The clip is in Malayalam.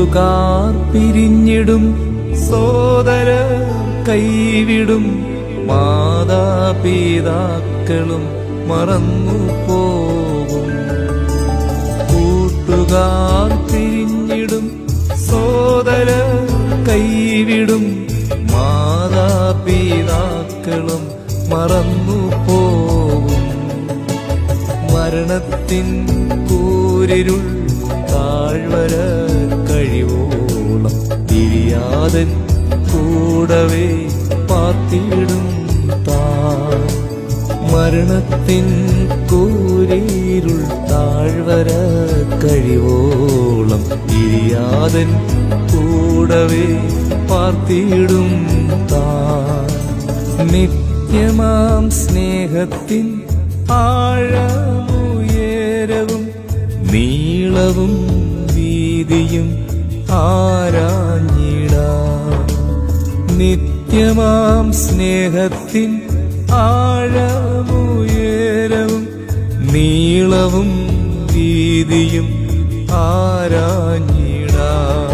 കൂട്ടുകാർ പിരിഞ്ഞിടും, സോദര കൈവിടും, മാതാപിതാക്കളും മറന്നു പോകും. കൂട്ടുകാർ പിരിഞ്ഞിടും, സോദര കൈവിടും, മാതാപിതാക്കളും മറന്നു പോകും. മരണത്തിൻ കൂരിരുൾ താഴ്വര കഴിവോളം തിരിയാതൻ കൂടവേ പാർത്തിടും താൻ. മരണത്തിൻ കൂരിരുൾ താഴ്വര കഴിവോളം തിരിയാതൻ കൂടവേ പാർത്തിടും താൻ. നിത്യമാം സ്നേഹത്തിൻ ആഴമുയരവും നീളവും വീതിയും ആരാഞ്ഞിടാം. നിത്യമാം സ്നേഹത്തിൻ ആഴമുയരവും നീളവും വീതിയും ആരാഞ്ഞിടാം.